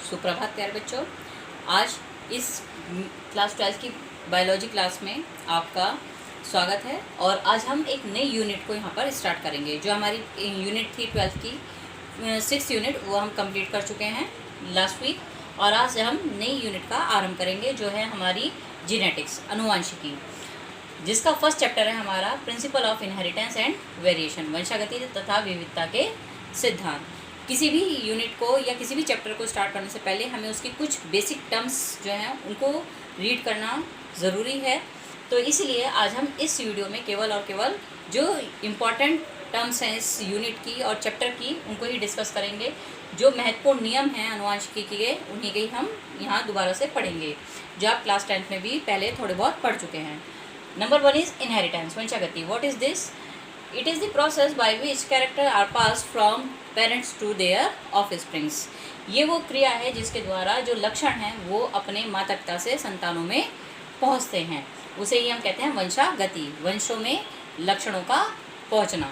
सुप्रभात प्यारे बच्चों। आज इस क्लास 12 की बायोलॉजी क्लास में आपका स्वागत है। और आज हम एक नई यूनिट को यहाँ पर स्टार्ट करेंगे। जो हमारी यूनिट थी 12 की 6th यूनिट, वो हम कंप्लीट कर चुके हैं लास्ट वीक। और आज हम नई यूनिट का आरंभ करेंगे जो है हमारी जीनेटिक्स, अनुवांशिकी, जिसका फर्स्ट चैप्टर है हमारा principle of inheritance and variation, वंशागति तथा विविधता के सिद्धांत। किसी भी यूनिट को या किसी भी चैप्टर को स्टार्ट करने से पहले हमें उसकी कुछ बेसिक टर्म्स जो हैं उनको रीड करना ज़रूरी है। तो इसलिए आज हम इस वीडियो में केवल और केवल जो इम्पॉर्टेंट टर्म्स हैं इस यूनिट की और चैप्टर की, उनको ही डिस्कस करेंगे। जो महत्वपूर्ण नियम हैं अनुवांशिकी के, उन्हीं के ही हम यहाँ दोबारा से पढ़ेंगे, जो आप क्लास 10th में भी पहले थोड़े बहुत पढ़ चुके हैं। नंबर 1 इज़ इनहेरिटेंस, वंशागति। What is this? It is the process by which character are passed from parents to their offsprings। ये वो क्रिया है जिसके द्वारा जो लक्षण हैं वो अपने माता पिता से संतानों में पहुंचते हैं, उसे ही हम कहते हैं वंशागति, वंशों में लक्षणों का पहुंचना।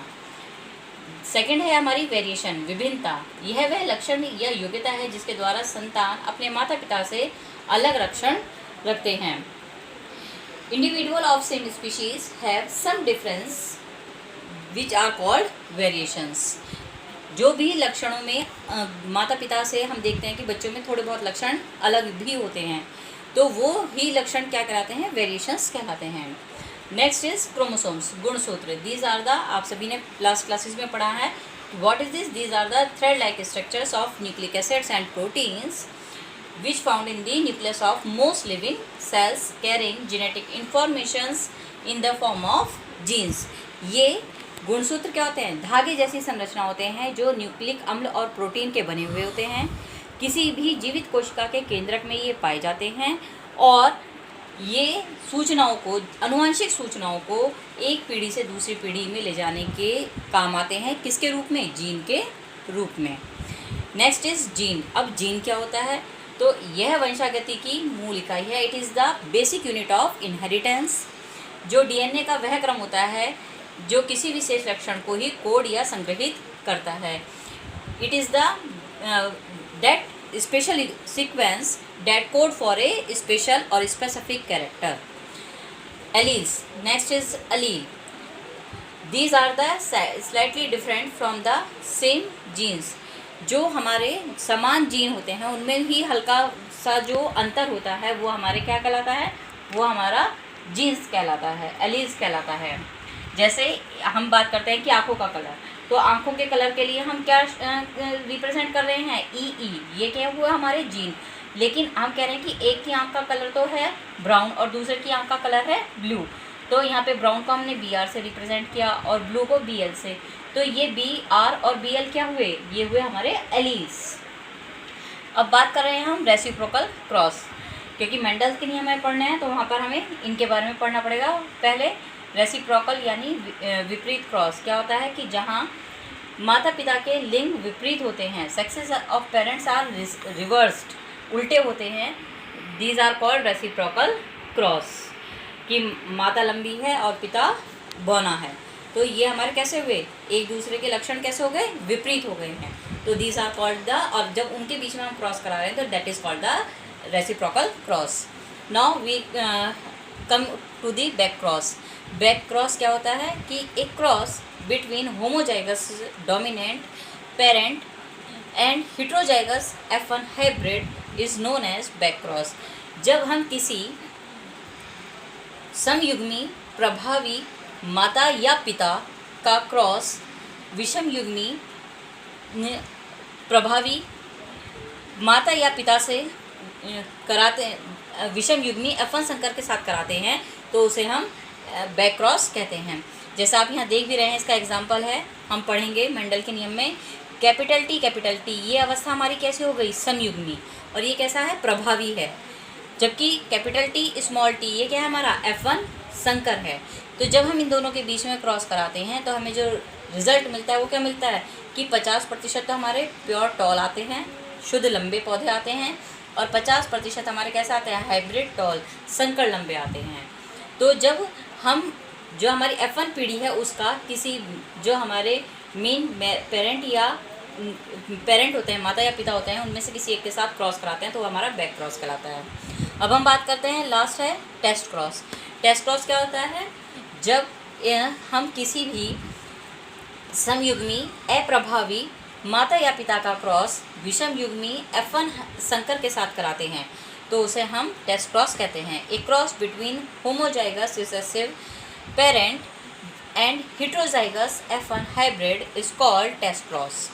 सेकंड है हमारी वेरिएशन, विभिन्नता। यह वह लक्षण या योग्यता है जिसके द्वारा संतान अपने माता पिता से अलग लक्षण रखते हैं। Individual of same species have some difference which are called variations. जो भी लक्षणों में माता पिता से हम देखते हैं कि बच्चों में थोड़े बहुत लक्षण अलग भी होते हैं, तो वो ही लक्षण क्या कहलाते हैं? वेरिएशंस कहलाते हैं। नेक्स्ट इज क्रोमोसोम्स, गुणसूत्र। दीज आर द, आप सभी ने लास्ट क्लासेस में पढ़ा है। What is this? These are the thread like structures of nucleic acids and proteins which found in the nucleus of most living cells carrying genetic informations in the form of genes. ये गुणसूत्र क्या होते हैं? धागे जैसी संरचना होते हैं जो न्यूक्लिक अम्ल और प्रोटीन के बने हुए होते हैं। किसी भी जीवित कोशिका के केंद्रक में ये पाए जाते हैं और ये सूचनाओं को, अनुवांशिक सूचनाओं को एक पीढ़ी से दूसरी पीढ़ी में ले जाने के काम आते हैं। किसके रूप में? जीन के रूप में। Next is gene. अब जीन क्या होता है? तो यह वंशागति की मूल इकाई है। It is the basic unit of inheritance. जो डीएनए का वह क्रम होता है जो किसी विशेष लक्षण को ही कोड या संग्रहित करता है। It is the that special sequence that code for a special और specific character. Alleles. Next is allele. These are the slightly different from the same genes. जो हमारे समान जीन होते हैं उनमें ही हल्का सा जो अंतर होता है वो हमारे क्या कहलाता है? वो हमारा जीन्स कहलाता है, एलील्स कहलाता है। जैसे हम बात करते हैं कि आँखों का कलर, तो आँखों के कलर के लिए हम क्या रिप्रेजेंट कर रहे हैं? ई। ये क्या हुआ? हमारे जीन। लेकिन हम कह रहे हैं कि एक की आँख का कलर तो है ब्राउन और दूसरे की आँख का कलर है ब्लू, तो यहाँ पे ब्राउन को हमने BR से रिप्रेजेंट किया और ब्लू को BL से। तो ये BR और BL क्या हुए? ये हुए हमारे एलील्स। अब बात कर रहे हैं हम रेसिप्रोकल क्रॉस, क्योंकि मेंडल्स के नियम हमें पढ़ने हैं तो वहाँ पर हमें इनके बारे में पढ़ना पड़ेगा। पहले रेसिप्रोकल यानी विपरीत क्रॉस क्या होता है? कि जहाँ माता पिता के लिंग विपरीत होते हैं, sexes of parents are reversed, उल्टे होते हैं। These are called reciprocal cross. कि माता लंबी है और पिता बौना है, तो ये हमारे कैसे हुए? एक दूसरे के लक्षण कैसे हो गए? विपरीत हो गए हैं। तो दीज आर कॉल्ड द, और जब उनके बीच में हम क्रॉस करा रहे हैं तो that is called the reciprocal cross. Now we come to the back cross. Back cross क्या होता है? कि एक cross between homozygous dominant parent and heterozygous F1 hybrid is known as back cross. जब हम किसी समयुग्मी प्रभावी माता या पिता का क्रॉस विषम युग्मी प्रभावी माता या पिता से कराते, विषम युग्मी F1 संकर के साथ कराते हैं, तो उसे हम बैक क्रॉस कहते हैं। जैसा आप यहाँ देख भी रहे हैं, इसका एग्जाम्पल है, हम पढ़ेंगे मेंडल के नियम में। कैपिटल टी, ये अवस्था हमारी कैसे हो गई? समयुग्मी। और ये कैसा है? प्रभावी है। जबकि कैपिटल टी स्मॉल टी, ये क्या है? हमारा F1 संकर है। तो जब हम इन दोनों के बीच में क्रॉस कराते हैं तो हमें जो रिजल्ट मिलता है वो क्या मिलता है? कि 50% तो हमारे प्योर टॉल आते हैं, शुद्ध लंबे पौधे आते हैं, और 50% हमारे कैसे आते हैं? हाइब्रिड टॉल, संकर लंबे आते हैं। तो जब हम जो हमारी F1 पीढ़ी है उसका किसी जो हमारे मेन पेरेंट या पेरेंट होते हैं, माता या पिता होते हैं, उनमें से किसी एक के साथ क्रॉस कराते हैं तो वो हमारा बैक क्रॉस कहलाता है। अब हम बात करते हैं, लास्ट है टेस्ट क्रॉस। टेस्ट क्रॉस क्या होता है? जब हम किसी भी समयुग्मी अप्रभावी माता या पिता का क्रॉस विषम युग्मी F1 संकर के साथ कराते हैं तो उसे हम टेस्ट क्रॉस कहते हैं। A cross between homozygous recessive parent and heterozygous F1 hybrid is called test cross.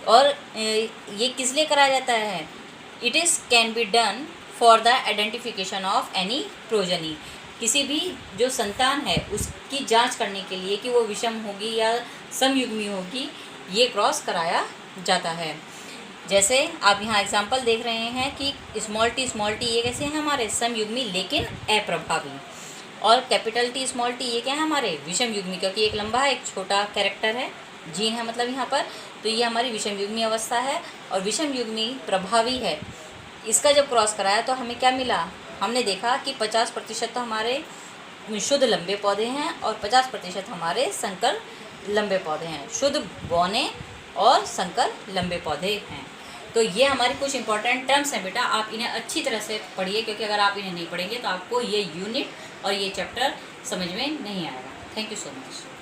और ये किस लिए कराया जाता है? It is can be done for the identification of any progeny. किसी भी जो संतान है उसकी जांच करने के लिए कि वो विषम होगी या समयुग्मी होगी, ये क्रॉस कराया जाता है। जैसे आप यहाँ एग्जांपल देख रहे हैं कि स्मॉल टी ये कैसे हैं? हमारे समयुग्मी लेकिन अप्रभावी। और कैपिटल टी स्मॉल टी ये क्या है? हमारे विषम युग्मी, क्योंकि एक लंबा है एक छोटा कैरेक्टर है, जीन है मतलब यहाँ पर, तो ये हमारी विषम युग्मी अवस्था है। और विषम युग्मी प्रभावी है। इसका जब क्रॉस कराया तो हमें क्या मिला? हमने देखा कि 50% तो हमारे शुद्ध लंबे पौधे हैं और 50% हमारे संकर लंबे पौधे हैं। शुद्ध बौने और संकर लंबे पौधे हैं। तो ये हमारी कुछ इंपॉर्टेंट टर्म्स हैं बेटा, आप इन्हें अच्छी तरह से पढ़िए, क्योंकि अगर आप इन्हें नहीं पढ़ेंगे तो आपको ये यूनिट और ये चैप्टर समझ में नहीं आएगा। Thank you so much.